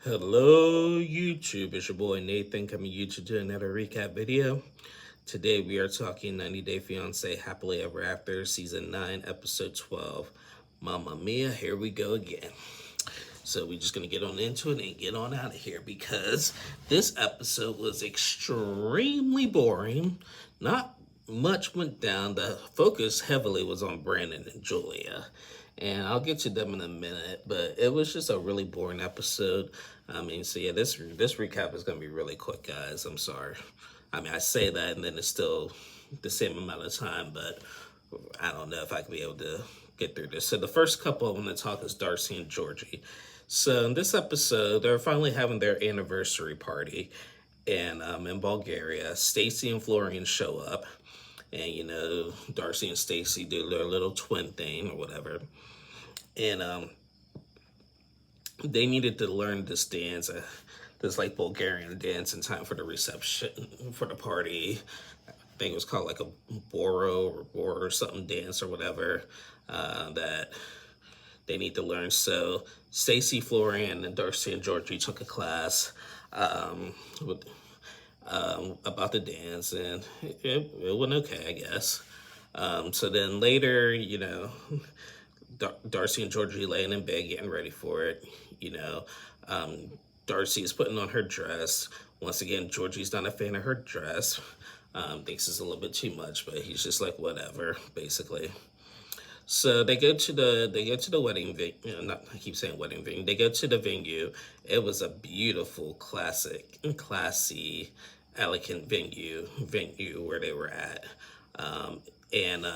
Hello YouTube, it's your boy Nathan coming to you to do another recap video. Today we are talking 90 Day Fiancé Happily Ever After Season 9 Episode 12. Mamma Mia, here we go again. So we're just going to get on into it and get on out of here because this episode was extremely boring. Not much went down. The focus heavily was on Brandon and Julia. And I'll get to them in a minute, but it was just a really boring episode. So yeah, this recap is going to be really quick, guys. I'm sorry. I say that and then it's still the same amount of time, but I don't know if I can be able to get through this. So the first couple I want to talk is Darcy and Georgie. So in this episode, they're finally having their anniversary party, and in Bulgaria, Stacy and Florian show up, and Darcy and Stacy do their little twin thing or whatever, and they needed to learn this dance, this like Bulgarian dance, in time for the reception for the party. I think it was called like a Boro or something dance or whatever that they need to learn. So Stacy, Florian, and Darcy and Georgie took a class about the dance, and it went okay, I guess. So then later, Darcy and Georgie laying in bed getting ready for it. Darcy is putting on her dress. Once again, Georgie's not a fan of her dress. Thinks it's a little bit too much, but he's just like, whatever, basically. So they go to the wedding venue. I keep saying wedding venue. They go to the venue. It was a beautiful, classy, elegant venue where they were at.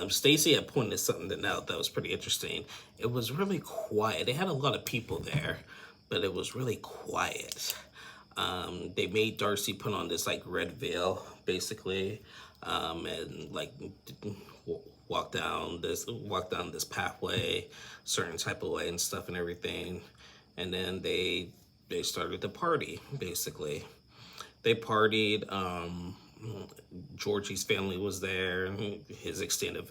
Stacy had pointed something out that was pretty interesting. It was really quiet. They had a lot of people there, but it was really quiet. They made Darcy put on this like red veil, basically, and like walk down this pathway, certain type of way and stuff and everything. And then they started the party, basically. They partied. Georgie's family was there. His extended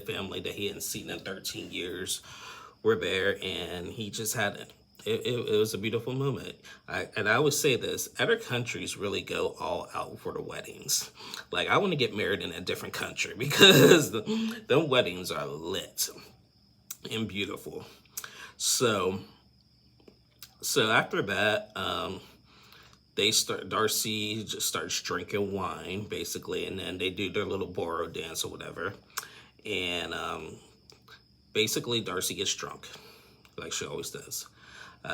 family that he hadn't seen in 13 years were there, and he just had it. It was a beautiful moment. I always say this: other countries really go all out for the weddings. Like, I want to get married in a different country because the weddings are lit and beautiful. So after that, Darcy just starts drinking wine, basically, and then they do their little Boro dance or whatever. And basically, Darcy gets drunk, like she always does.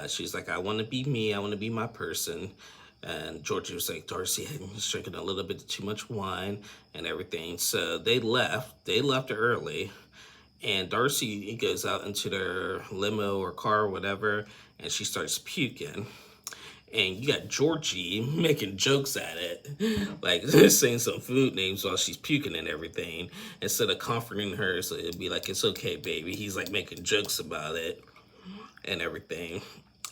She's like, I want to be me. I want to be my person. And Georgie was like, Darcy was drinking a little bit too much wine and everything. So they left. They left early. And Darcy goes out into their limo or car or whatever, and she starts puking. And you got Georgie making jokes at it, like saying some food names while she's puking and everything, instead of comforting her. So it'd be like, it's okay, baby. He's like making jokes about it and everything.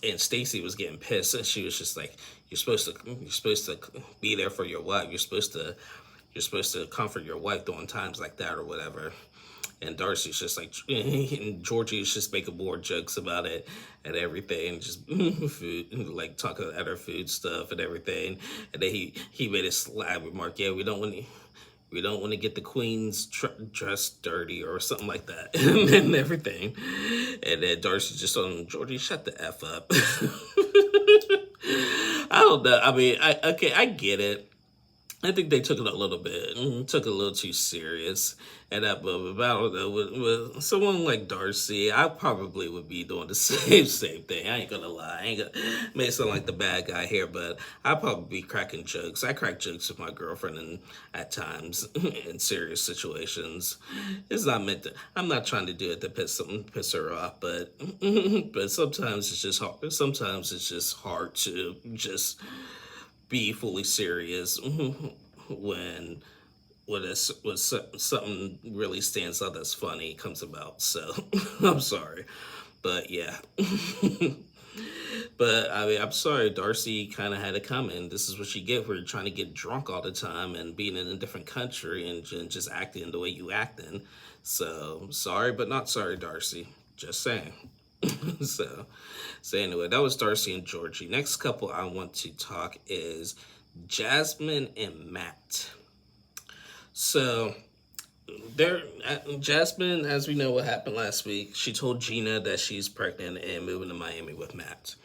And Stacy was getting pissed, and she was just like, you're supposed to be there for your wife. You're supposed to comfort your wife during times like that or whatever. And Darcy's just like, and Georgie's just making more jokes about it and everything, just food, like talking about other food stuff and everything. And then he made a sly remark, yeah, we don't want to get the queen's dress dirty or something like that, and everything. And then Darcy just told him, Georgie, shut the F up. I don't know. I get it. I think they took it a little too serious at that moment. But I don't know, with someone like Darcy, I probably would be doing the same thing. I ain't gonna lie. I ain't gonna may sound like the bad guy here, but I'd probably be cracking jokes. I crack jokes with my girlfriend at times in serious situations. It's not meant to. I'm not trying to do it to piss her off, but sometimes it's just hard. Sometimes it's just hard to just be fully serious when something really stands out that's funny comes about. So I'm sorry, but yeah. But I'm sorry, Darcy kind of had it coming. This is what you get for trying to get drunk all the time and being in a different country and just acting the way you acting. So sorry, but not sorry, Darcy. Just saying. so, so anyway, that was Darcy and Georgie. Next couple I want to talk is Jasmine and Matt. So, there, Jasmine, as we know what happened last week, she told Gina that she's pregnant and moving to Miami with Matt.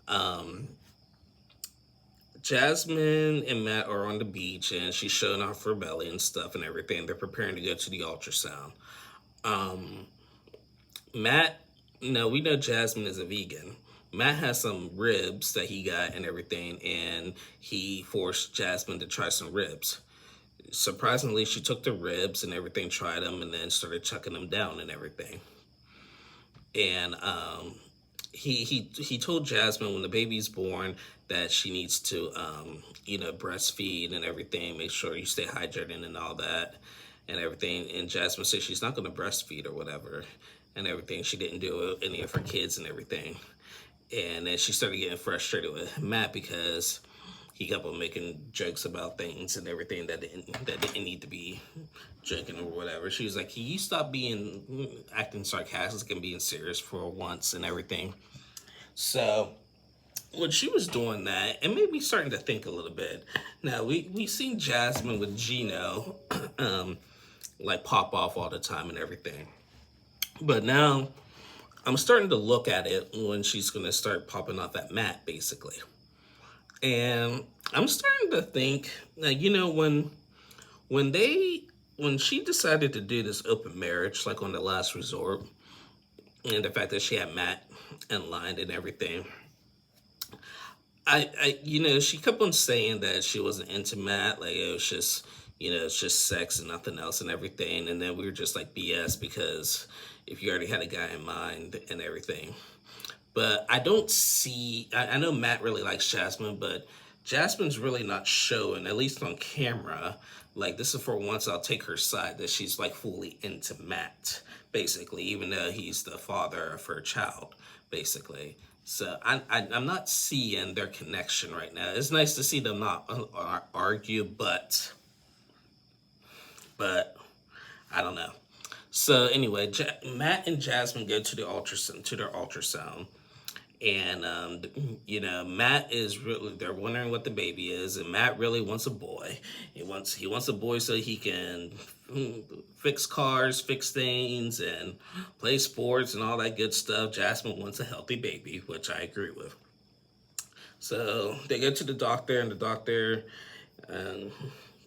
Um, Jasmine and Matt are on the beach and she's showing off her belly and stuff and everything. They're preparing to go to the ultrasound. Um, Matt, no, we know Jasmine is a vegan. Matt has some ribs that he got and everything, and he forced Jasmine to try some ribs. Surprisingly, she took the ribs and everything, tried them, and then started chucking them down and everything. And he told Jasmine when the baby's born that she needs to breastfeed and everything, make sure you stay hydrated and all that and everything. And Jasmine said she's not going to breastfeed or whatever and everything. She didn't do any of her kids and everything. And then she started getting frustrated with Matt because he kept on making jokes about things and everything that didn't need to be joking or whatever. She was like, "Can you stop acting sarcastic and being serious for once and everything?" So when she was doing that, it made me starting to think a little bit. Now we seen Jasmine with Gino, like pop off all the time and everything, but now I'm starting to look at it when she's gonna start popping off at Matt, basically. And I'm starting to think, when she decided to do this open marriage, like on the last resort, and the fact that she had Matt in line and everything, she kept on saying that she wasn't into Matt, like it was just, it's just sex and nothing else and everything. And then we were just like BS because if you already had a guy in mind and everything. But I don't see, I know Matt really likes Jasmine, but Jasmine's really not showing, at least on camera, like this is for once I'll take her side, that she's like fully into Matt, basically, even though he's the father of her child, basically. So I'm not seeing their connection right now. It's nice to see them not argue, but I don't know. So anyway, Matt and Jasmine go to their ultrasound. And, Matt is really, they're wondering what the baby is. And Matt really wants a boy. He wants a boy so he can fix cars, fix things, and play sports and all that good stuff. Jasmine wants a healthy baby, which I agree with. So they go to the doctor, and the doctor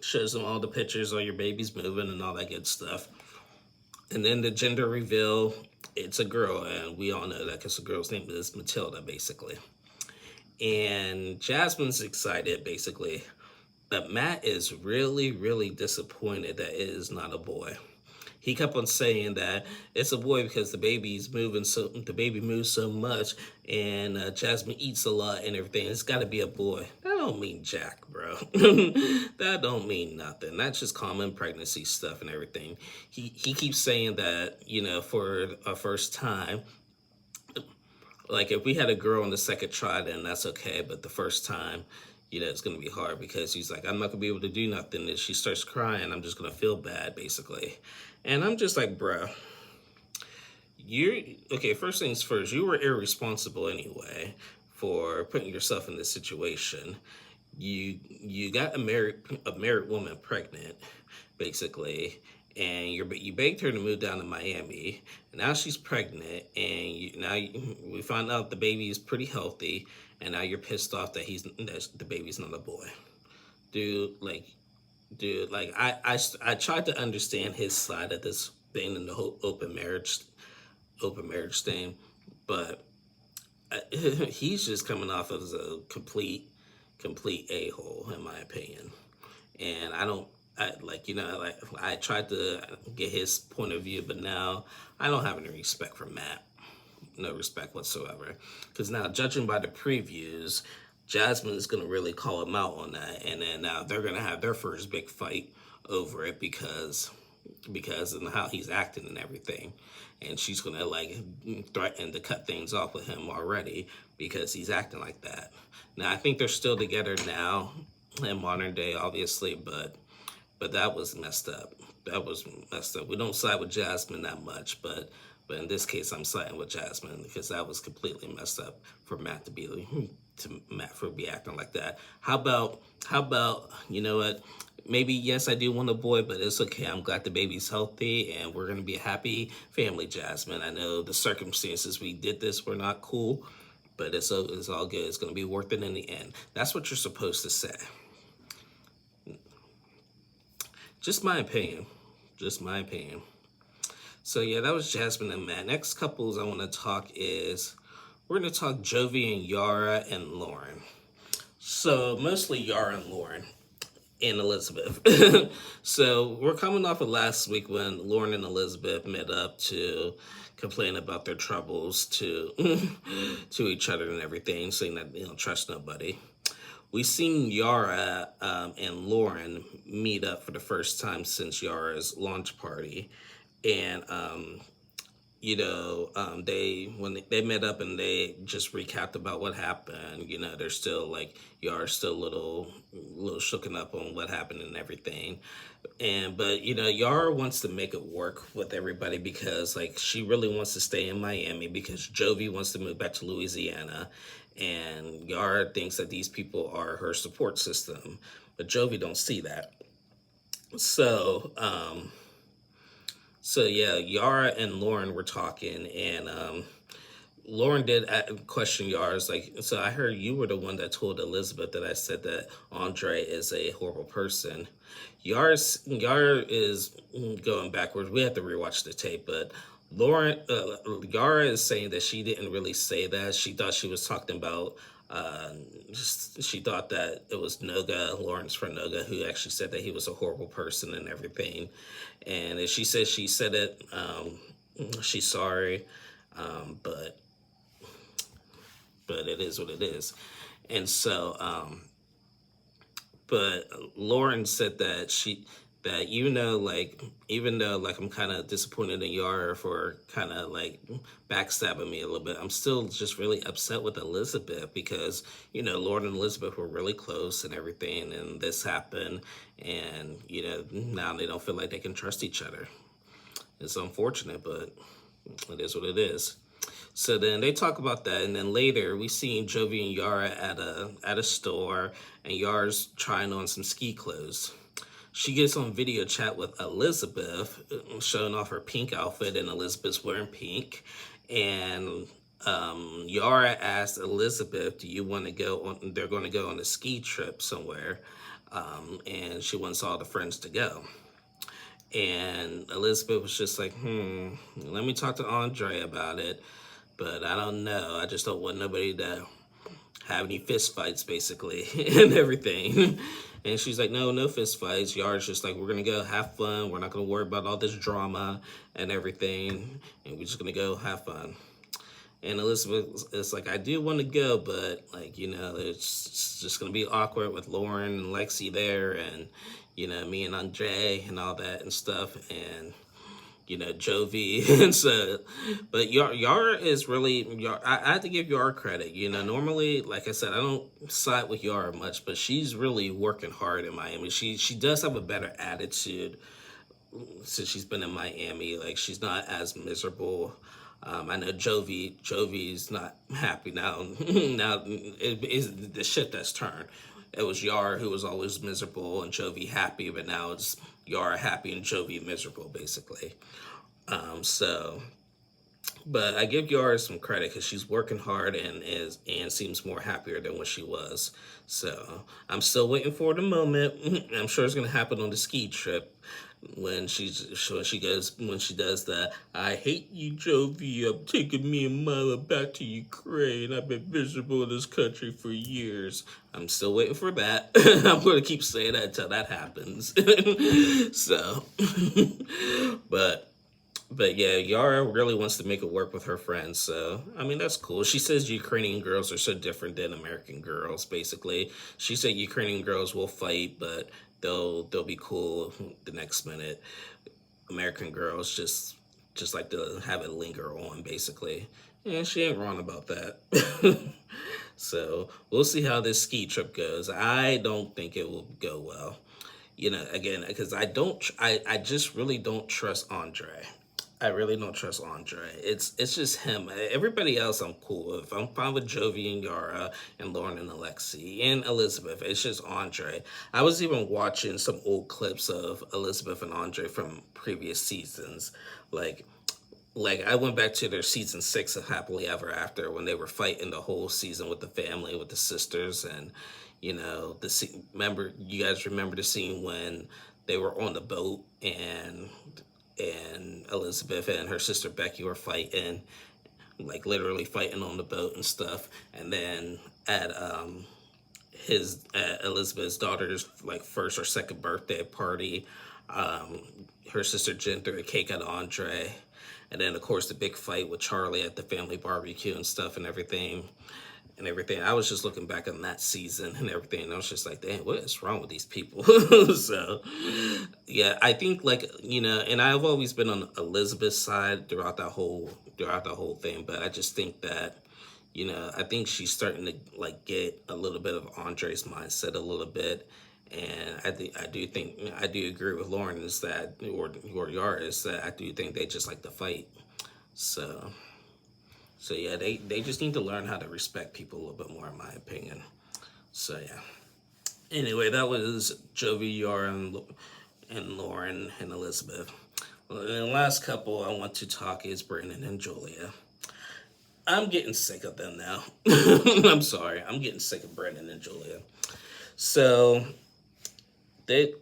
shows them all the pictures of your baby's moving and all that good stuff. And then the gender reveal, it's a girl, and we all know that because the girl's name is Matilda, basically. And Jasmine's excited, basically, but Matt is really, really disappointed that it is not a boy. He kept on saying that it's a boy because the baby moves so much, and Jasmine eats a lot and everything. It's got to be a boy. That don't mean jack, bro. That don't mean nothing. That's just common pregnancy stuff and everything. He keeps saying that, for a first time, like if we had a girl on the second try, then that's okay. But the first time, it's going to be hard because he's like, I'm not going to be able to do nothing. If she starts crying, I'm just going to feel bad, basically. And I'm just like, bro, first things first, you were irresponsible anyway for putting yourself in this situation. You got a married woman pregnant, basically, and you begged her to move down to Miami. And now she's pregnant, and we find out the baby is pretty healthy, and now you're pissed off that the baby's not a boy. Dude, I tried to understand his side of this thing and the whole open marriage thing, but he's just coming off as a complete a-hole in my opinion. And I tried to get his point of view, but now I don't have any respect for Matt. No respect whatsoever. Because now, judging by the previews, Jasmine is going to really call him out on that. And then now they're going to have their first big fight over it because of how he's acting and everything. And she's going to threaten to cut things off with him already because he's acting like that. Now, I think they're still together now in modern day, obviously, but that was messed up. We don't side with Jasmine that much, but But in this case, I'm siding with Jasmine because that was completely messed up for Matt to be acting like that. How about you know what? Maybe yes, I do want a boy, but it's okay. I'm glad the baby's healthy, and we're gonna be a happy family, Jasmine. I know the circumstances we did this were not cool, but it's all good. It's gonna be worth it in the end. That's what you're supposed to say. Just my opinion. Just my opinion. So yeah, that was Jasmine and Matt. Next couples I want to talk is we're going to talk Jovi and Yara and Lauren. So mostly Yara and Lauren and Elizabeth. So we're coming off of last week when Lauren and Elizabeth met up to complain about their troubles to to each other and everything, saying that they don't trust nobody. We seen Yara and Lauren meet up for the first time since Yara's launch party, and they met up and they just recapped about what happened. You know, they're still like Yara's still a little shooken up on what happened and everything, but Yara wants to make it work with everybody because like she really wants to stay in Miami because Jovi wants to move back to Louisiana, and Yara thinks that these people are her support system, but Jovi don't see that. So, so yeah, Yara and Lauren were talking, and Lauren did question Yara's like, so I heard you were the one that told Elizabeth that I said that Andre is a horrible person. Yara is going backwards. We have to rewatch the tape, but Yara is saying that she didn't really say that. She thought she was talking about, she thought that it was Noga, Lauren's friend Noga, who actually said that he was a horrible person and everything. And she said it, she's sorry, but it is what it is. And so, but Lauren said that even though I'm kind of disappointed in Yara for kind of like backstabbing me a little bit, I'm still just really upset with Elizabeth because Lauren and Elizabeth were really close and everything, and this happened, and now they don't feel like they can trust each other. It's unfortunate, but it is what it is. So then they talk about that, and then later we see Jovi and Yara at a store, and Yara's trying on some ski clothes. She gets on video chat with Elizabeth, showing off her pink outfit, and Elizabeth's wearing pink. And Yara asked Elizabeth, "Do you want to go on?" They're going to go on a ski trip somewhere, and she wants all the friends to go. And Elizabeth was just like, let me talk to Andre about it. But I don't know. I just don't want nobody to have any fist fights, basically, and everything. And she's like, no fist fights. Yara's just like, we're going to go have fun. We're not going to worry about all this drama and everything. And we're just going to go have fun. And Elizabeth is like, I do want to go, but, like, it's just going to be awkward with Lauren and Lexi there and, me and Andre and all that and stuff. And, Jovi. And so, but Yara is really, I have to give Yara credit. Normally, like I said, I don't side with Yara much, but she's really working hard in Miami. She does have a better attitude since she's been in Miami. Like, she's not as miserable. I know Jovi's not happy now. Now, it is the shit that's turned. It was Yara who was always miserable and Jovi happy, but now it's Yara happy and Jovi miserable, basically. But I give Yara some credit because she's working hard and seems more happier than what she was. So I'm still waiting for the moment. I'm sure it's gonna happen on the ski trip when she does the "I hate you, Jovi. I'm taking me and Mila back to Ukraine. I've been miserable in this country for years." I'm still waiting for that. I'm going to keep saying that until that happens. So, but yeah, Yara really wants to make it work with her friends. So, I mean, that's cool. She says Ukrainian girls are so different than American girls, basically. She said Ukrainian girls will fight, but they'll be cool the next minute. American girls just like to have it linger on, basically. And she ain't wrong about that. So we'll see how this ski trip goes. I don't think it will go well. Again, because I just really don't trust Andre. I really don't trust Andre. It's just him. Everybody else I'm cool with. I'm fine with Jovi and Yara and Lauren and Alexi and Elizabeth. It's just Andre. I was even watching some old clips of Elizabeth and Andre from previous seasons. Like like I went back to their season 6 of Happily Ever After when they were fighting the whole season with the family, with the sisters, and remember, you guys remember the scene when they were on the boat and Elizabeth and her sister Becky were fighting, like literally fighting on the boat and stuff, and then at Elizabeth's daughter's like first or second birthday party, um, her sister Jen threw a cake at Andre, and then of course the big fight with Charlie at the family barbecue and stuff and everything. I was just looking back on that season and everything, and I was just like, "Damn, what is wrong with these people?" So, yeah, I think and I've always been on Elizabeth's side throughout the whole thing, but I just think that I think she's starting to like get a little bit of Andre's mindset a little bit, and I do agree with Lauren is that or Yara is that I do think they just like to fight. So yeah, they just need to learn how to respect people a little bit more, in my opinion. So yeah. Anyway, that was Jovi, Yara, and Lauren and Elizabeth. Well, and the last couple I want to talk is Brandon and Julia. I'm getting sick of them now. I'm sorry. I'm getting sick of Brandon and Julia. So, they,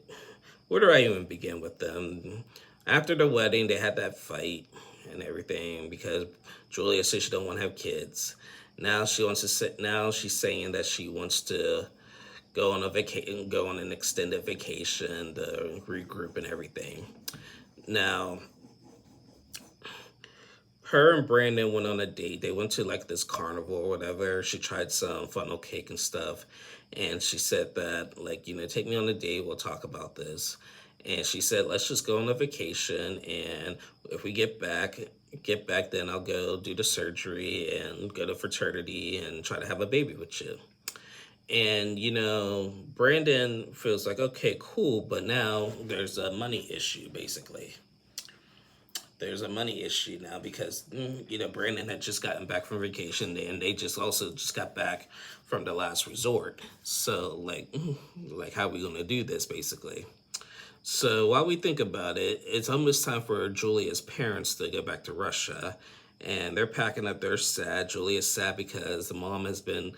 where do I even begin with them? After the wedding, they had that fight and everything because Julia said she don't want to have kids. Now she wants to sit. Now she's saying that she wants to go on a vacation, go on an extended vacation, to regroup and everything. Now, her and Brandon went on a date. They went to like this carnival or whatever. She tried some funnel cake and stuff. And she said that, like, take me on a date. We'll talk about this. And she said, let's just go on a vacation. And if we get back, then I'll go do the surgery and go to fraternity and try to have a baby with you. And, Brandon feels like, okay, cool. But now there's a money issue, basically. There's a money issue now because Brandon had just gotten back from vacation and they just also just got back from the last resort. So like how are we gonna do this basically? So while we think about it, it's almost time for Julia's parents to go back to Russia, and they're packing up. They're sad. Julia's sad because the mom has been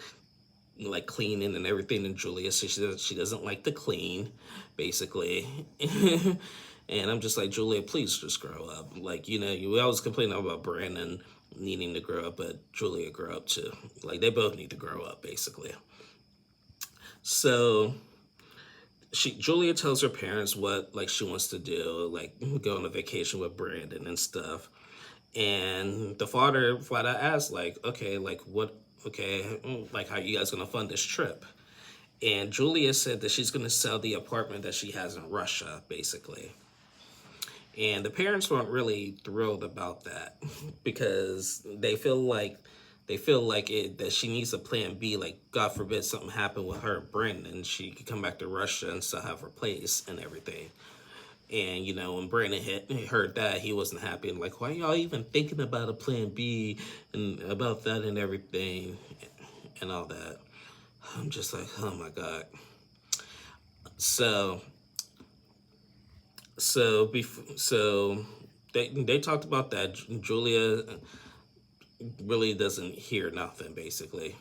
like cleaning and everything, and Julia says she doesn't like to clean, basically. And I'm just like, Julia, please just grow up. Like, you always complain about Brandon needing to grow up, but Julia grow up too. Like, they both need to grow up, basically. So Julia tells her parents what like she wants to do, like go on a vacation with Brandon and stuff. And the father flat out asks, like, okay, like what, okay, like how you guys gonna fund this trip? And Julia said that she's gonna sell the apartment that she has in Russia, basically. And the parents weren't really thrilled about that because they feel like that she needs a plan B. Like, God forbid something happened with her and Brandon, she could come back to Russia and still have her place and everything. And when Brandon had heard that, he wasn't happy and like, why y'all even thinking about a plan B and about that and everything and all that. I'm just like, oh my God. So they talked about that. Julia really doesn't hear nothing, basically.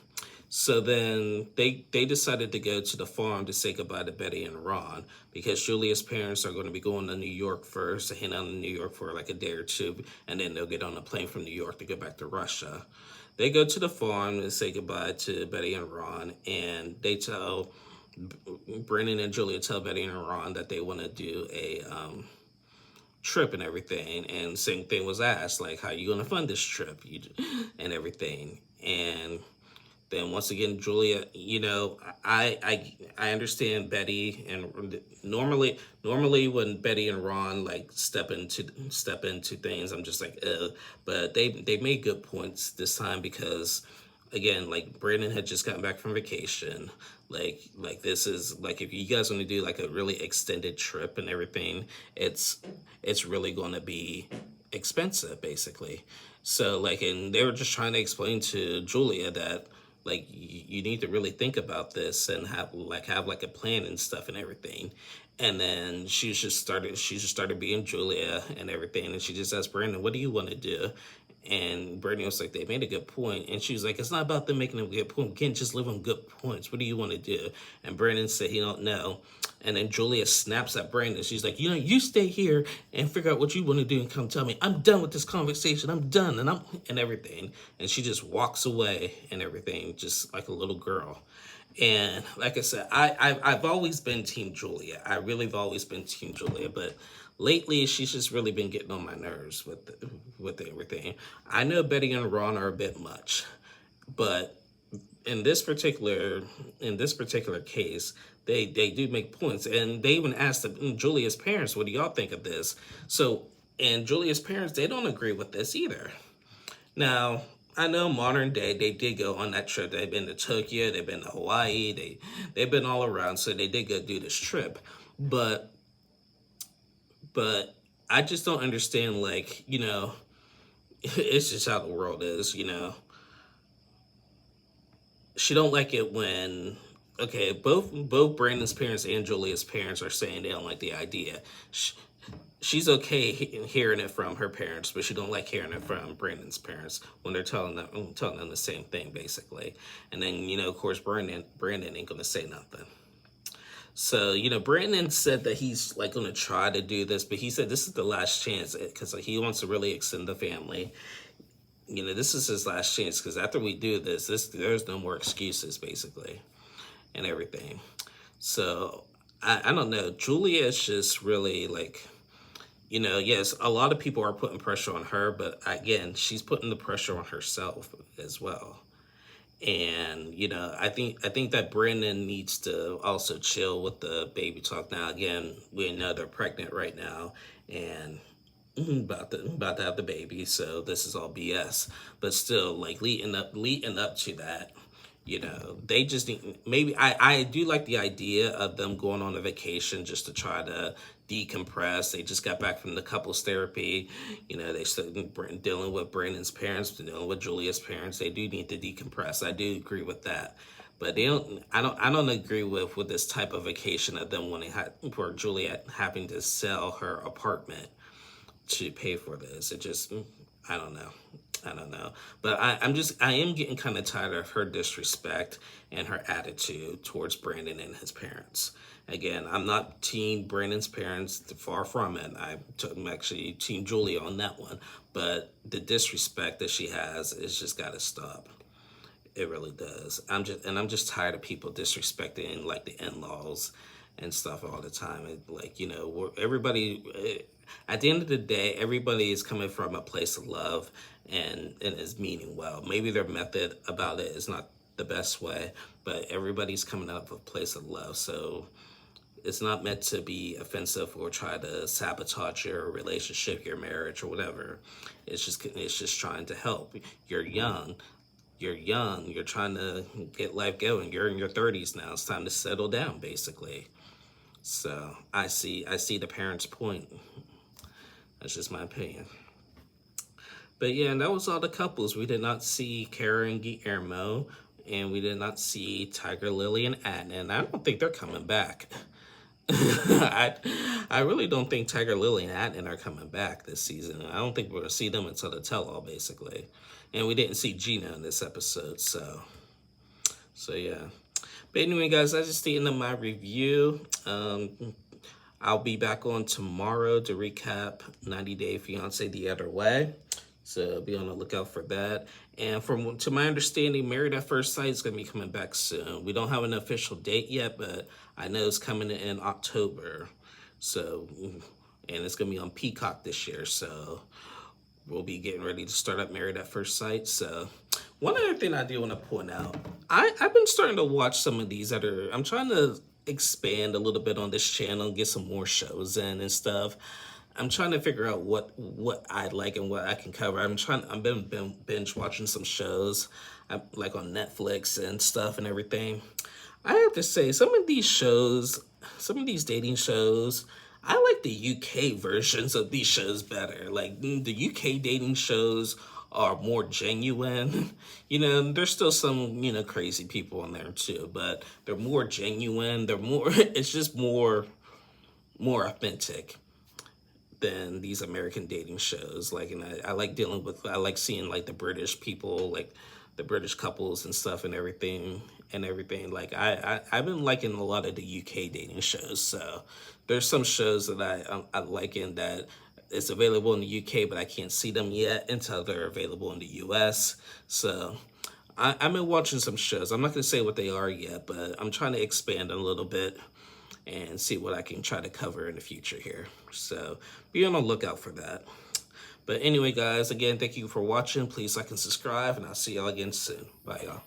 So then they decided to go to the farm to say goodbye to Betty and Ron because Julia's parents are going to be going to New York first, to hang out in New York for like a day or two, and then they'll get on a plane from New York to go back to Russia. They go to the farm and say goodbye to Betty and Ron, and they tell Brandon and Julia tell Betty and Ron that they want to do a trip and everything, and same thing was asked, like, how you gonna fund this trip and everything. And then once again, Julia, I understand Betty, and normally when Betty and Ron like step into things, I'm just like, but they made good points this time because again, like Brandon had just gotten back from vacation. Like this is like if you guys want to do like a really extended trip and everything, it's really going to be expensive, basically. So like, and they were just trying to explain to Julia that like you need to really think about this and have like a plan and stuff and everything. And then she just started being Julia and everything, and she just asked Brandon, "What do you want to do?" And Brittany was like, "They made a good point." And she was like, "It's not about them making a good point. We can't just live on good points. What do you want to do?" And Brandon said he don't know. And then Julia snaps at Brandon. She's like, you stay here and figure out what you want to do and come tell me. I'm done with this conversation. I'm done. And everything. And she just walks away and everything, just like a little girl. And like I said, I've always been Team Julia. I really have always been Team Julia, but lately she's just really been getting on my nerves with everything. I know Betty and Ron are a bit much, but in this particular case, they do make points, and they even asked Julia's parents, "What do y'all think of this?" So, and Julia's parents, they don't agree with this either. Now, I know modern day, they did go on that trip. They've been to Tokyo, they've been to Hawaii, they've been all around, so they did go do this trip. But I just don't understand, like, it's just how the world is, She don't like it when, okay, both Brandon's parents and Julia's parents are saying they don't like the idea. She's okay hearing it from her parents, but she don't like hearing it from Brandon's parents when they're telling them the same thing, basically. And then, of course, Brandon ain't gonna say nothing. So, Brandon said that he's like gonna try to do this, but he said this is the last chance because he wants to really extend the family. This is his last chance because after we do this, there's no more excuses, basically, and everything. So, I don't know. Julia is just really like, yes, a lot of people are putting pressure on her, but again, she's putting the pressure on herself as well. And I think that Brandon needs to also chill with the baby talk. Now, again, we know they're pregnant right now, and about to have the baby, so this is all BS. But still, like leading up to that, they just need, maybe I do like the idea of them going on a vacation just to try to decompress. They just got back from the couples therapy. They started dealing with Brandon's parents, dealing with Julia's parents. They do need to decompress. I do agree with that. But they don't. I don't agree with this type of vacation of them wanting for Julia having to sell her apartment to pay for this. It just, I don't know. But I am getting kind of tired of her disrespect and her attitude towards Brandon and his parents. Again, I'm not team Brandon's parents, far from it. I'm actually team Julia on that one. But the disrespect that she has is just got to stop. It really does. I'm just tired of people disrespecting like the in-laws and stuff all the time. Everybody, at the end of the day, everybody is coming from a place of love and is meaning well. Maybe their method about it is not the best way, but everybody's coming out of a place of love. So it's not meant to be offensive or try to sabotage your relationship, your marriage, or whatever. It's just trying to help. You're young. You're trying to get life going. You're in your 30s now. It's time to settle down, basically. So I see the parents' point. That's just my opinion. But yeah, and that was all the couples. We did not see Kara and Guillermo, and we did not see Tiger Lily and Adnan. I don't think they're coming back. I really don't think Tiger Lily and Adnan are coming back this season. I don't think we're going to see them until the tell-all, basically. And we didn't see Gina in this episode, so yeah. But anyway, guys, that's just the end of my review. I'll be back on tomorrow to recap 90 Day Fiancé the other way. So be on the lookout for that. And to my understanding, Married at First Sight is going to be coming back soon. We don't have an official date yet, but I know it's coming in October. So, and it's going to be on Peacock this year. So we'll be getting ready to start up Married at First Sight. So one other thing I do want to point out, I've been starting to watch some of these I'm trying to expand a little bit on this channel, get some more shows in and stuff. I'm trying to figure out what I like and what I can cover. I've been binge watching some shows, like on Netflix and stuff and everything. I have to say, some of these dating shows, I like the UK versions of these shows better. Like the UK dating shows are more genuine. You know, there's still some, you know, crazy people in there too, but they're more genuine. They're more it's just more authentic than these American dating shows. Like, and I like dealing with, I like seeing like the British people, like the British couples and stuff and everything. Like, I've been liking a lot of the UK dating shows. So there's some shows that I like in that it's available in the UK, but I can't see them yet until they're available in the US. So I've been watching some shows. I'm not going to say what they are yet, but I'm trying to expand a little bit and see what I can try to cover in the future here. So be on the lookout for that. But anyway, guys, again, thank you for watching. Please like and subscribe, and I'll see y'all again soon. Bye, y'all.